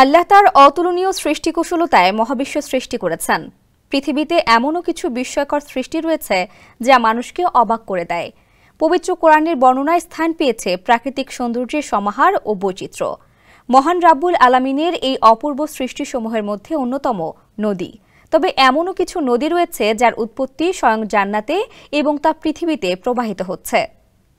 আল্লাহ তার অতুলনীয় সৃষ্টিকুশলতায় মহাবিশ্ব সৃষ্টি করেছেন। পৃথিবীতে এমনও কিছু বিস্ময়কর সৃষ্টি রয়েছে যা মানুষকে অবাক করে দেয়। পবিত্র কোরআনের বর্ণনায় স্থান পেয়েছে প্রাকৃতিক সৌন্দর্যের সমাহার ও বৈচিত্র্য। মহান রাব্বুল আলামিনের এই অপূর্ব সৃষ্টিসমূহের মধ্যে অন্যতম নদী। তবে এমনও কিছু নদী রয়েছে যার উৎপত্তি স্বয়ং জান্নাতে এবং তা পৃথিবীতে প্রবাহিত হচ্ছে।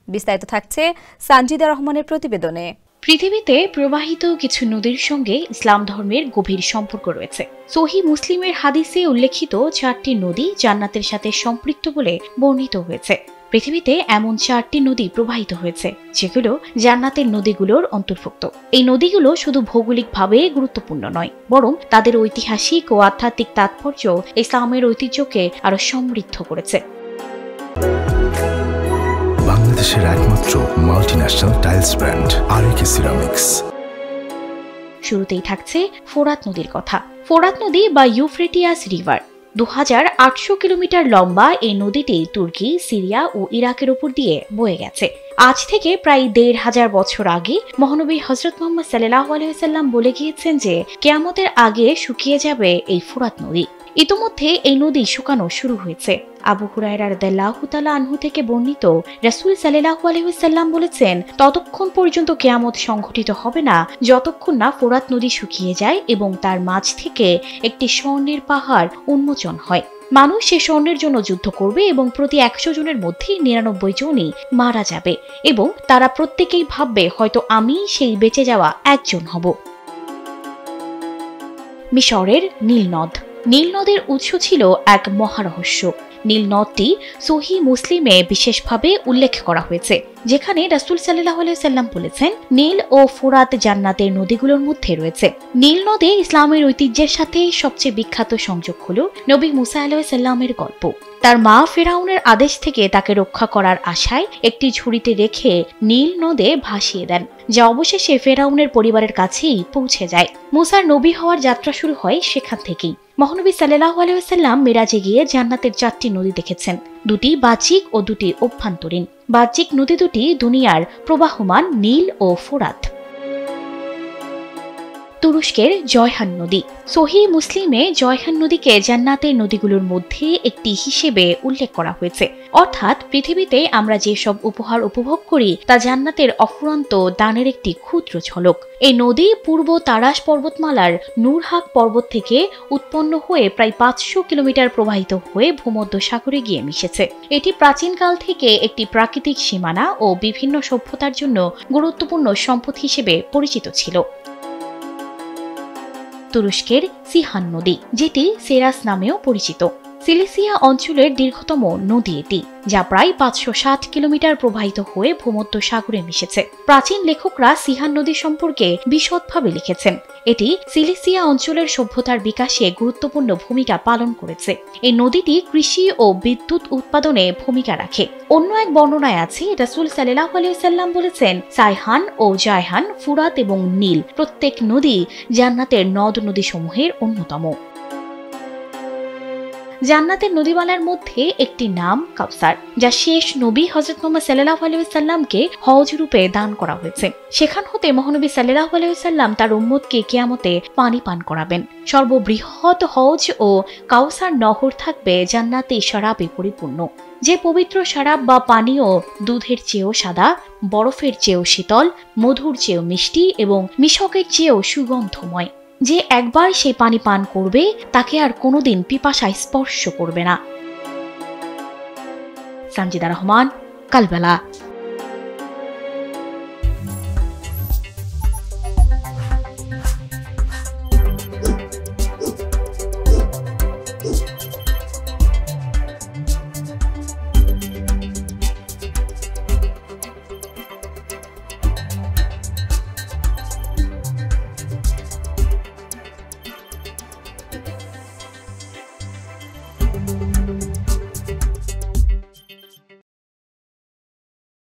বিস্তারিত থাকছে সানজিদা রহমানের প্রতিবেদনে। পৃথিবীতে প্রবাহিত কিছু নদীর সঙ্গে ইসলাম ধর্মের গভীর সম্পর্ক রয়েছে। সহিহ মুসলিমের হাদিসে উল্লেখিত 4টি নদী জান্নাতের সাথে সম্পৃক্ত বলে বর্ণিত হয়েছে। পৃথিবীতে এমন 4টি নদী প্রবাহিত হয়েছে যেগুলো জান্নাতের নদীগুলোর অন্তর্ভুক্ত। এই নদীগুলো শুধু ভৌগোলিকভাবে গুরুত্বপূর্ণ নয়, বরং তাদের ঐতিহাসিক ও আধ্যাত্মিক তাৎপর্য ইসলামের ঐতিহ্যকে আরো সমৃদ্ধ করেছে। বাংলাদেশের একমাত্র মাল্টিন্যাশনাল টাইলস ব্র্যান্ড আরএকে সিরামিক্স। শুরুতেই থাকছে ফোরাত নদীর কথা। ফোরাত নদী বা ইউফ্রেটিয়াস রিভার 2800 কিলোমিটার লম্বা এই নদীটি তুর্কি, সিরিয়া ও ইরাকের উপর দিয়ে বয়ে গেছে। আজ থেকে প্রায় 1500 বছর আগে মহানবী হযরত মুহাম্মদ সাল্লাল্লাহু আলাইহি ওয়াসাল্লাম বলে গিয়েছেন যে কিয়ামতের আগে শুকিয়ে যাবে এই ফোরাত নদী। ইতোমধ্যে এই নদী শুকানো শুরু হয়েছে। আবু হুরায়রা রাদিয়াল্লাহু তাআলা আনহু থেকে বর্ণিত, রাসূল সাল্লাল্লাহু আলাইহি ওয়াসাল্লাম বলেছেন, ততক্ষণ পর্যন্ত কিয়ামত সংঘটিত হবে না যতক্ষণ না ফোরাত নদী শুকিয়ে যায় এবং তার মাঝ থেকে একটি স্বর্ণের পাহাড় উন্মোচন হয়। মানুষ সে স্বর্ণের জন্য যুদ্ধ করবে এবং প্রতি 100 জনের মধ্যে 99 জনই মারা যাবে এবং তারা প্রত্যেকেই ভাববে হয়তো আমি সেই বেঁচে যাওয়া একজন হব। মিশরের নীল নদ। নীল নদের উৎস ছিল এক মহারহস্য। নীল নদটি সহিহ মুসলিমে বিশেষভাবে উল্লেখ করা হয়েছে, যেখানে রাসূল সাল্লাল্লাহু আলাইহি ওয়াসাল্লাম বলেছেন, নীল ও ফোরাত জান্নাতের নদীগুলোর মধ্যে রয়েছে। নীল নদে ইসলামের ঐতিহ্যের সাথে সবচেয়ে বিখ্যাত সংযোগ হলো নবী মুসা আলাইহিস সালামের গল্প। তার মা ফেরাউনের আদেশ থেকে তাকে রক্ষা করার আশায় একটি ঝুড়িতে রেখে নীল নদে ভাসিয়ে দেন, যা অবশেষে ফেরাউনের পরিবারের কাছেই পৌঁছে যায়। মুসার নবী হওয়ার যাত্রা শুরু হয় সেখান থেকেই। মহানবী সাল্লাল্লাহু আলাইহি ওয়াসাল্লাম মিরাজে গিয়ে জান্নাতের 4টি নদী দেখেছেন, 2টি বাহ্যিক ও 2টি অভ্যন্তরীণ। বাহ্যিক নদী দুটি দুনিয়ার প্রবাহমান নীল ও ফোরাত। তুরস্কের জয়হান নদী। সহিহ মুসলিমে জয়হান নদীকে জান্নাতের নদীগুলোর মধ্যে একটি হিসেবে উল্লেখ করা হয়েছে। অর্থাৎ পৃথিবীতে আমরা যেসব উপহার উপভোগ করি তা জান্নাতের অফুরন্ত দানের একটি ক্ষুদ্র ঝলক। এই নদী পূর্ব তারাস পর্বতমালার নুরহাক পর্বত থেকে উৎপন্ন হয়ে প্রায় 500 কিলোমিটার প্রবাহিত হয়ে ভূমধ্য সাগরে গিয়ে মিশেছে। এটি প্রাচীনকাল থেকে একটি প্রাকৃতিক সীমানা ও বিভিন্ন সভ্যতার জন্য গুরুত্বপূর্ণ সম্পদ হিসেবে পরিচিত ছিল। তুরস্কের সিহান নদী, যেটি সেরাস নামেও পরিচিত, সিলিসিয়া অঞ্চলের দীর্ঘতম নদী এটি, যা প্রায় 560 কিলোমিটার প্রবাহিত হয়ে ভূমধ্য সাগরে মিশেছে। প্রাচীন লেখকরা সিহান নদী সম্পর্কে বিশদভাবে লিখেছেন। এটি সিলিসিয়া অঞ্চলের সভ্যতার বিকাশে গুরুত্বপূর্ণ ভূমিকা পালন করেছে। এই নদীটি কৃষি ও বিদ্যুৎ উৎপাদনে ভূমিকা রাখে। অন্য এক বর্ণনায় আছে, রাসূল সাল্লাল্লাহু আলাইহি ওয়াসাল্লাম বলেছেন, সাইহান ও জায়হান, ফুরাত এবং নীল প্রত্যেক নদী জান্নাতের নদ নদীসমূহের অন্যতম। জান্নাতের নদীমালার মধ্যে একটি নাম কাউসার, যা শেষ নবী হযরত মুহাম্মদ সাল্লাল্লাহু আলাইহি ওয়াসাল্লামকে হজ রূপে দান করা হয়েছে। সেখান হতে মহানবী সাল্লাল্লাহু আলাইহি ওয়াসাল্লাম তার উম্মতকে কিয়ামতে পানি পান করাবেন। সর্ববৃহৎ হজ ও কাউসার নহর থাকবে জান্নাতে শরাবে পরিপূর্ণ। যে পবিত্র শরাব বা পানীয় দুধের চেয়েও সাদা, বরফের চেয়েও শীতল, মধুর চেয়েও মিষ্টি এবং মিশকের চেয়েও সুগন্ধময়। যে একবার সেই পানি পান করবে তাকে আর কোনোদিন পিপাসায় স্পর্শ করবে না। সানজিদা রহমান, কালবেলা।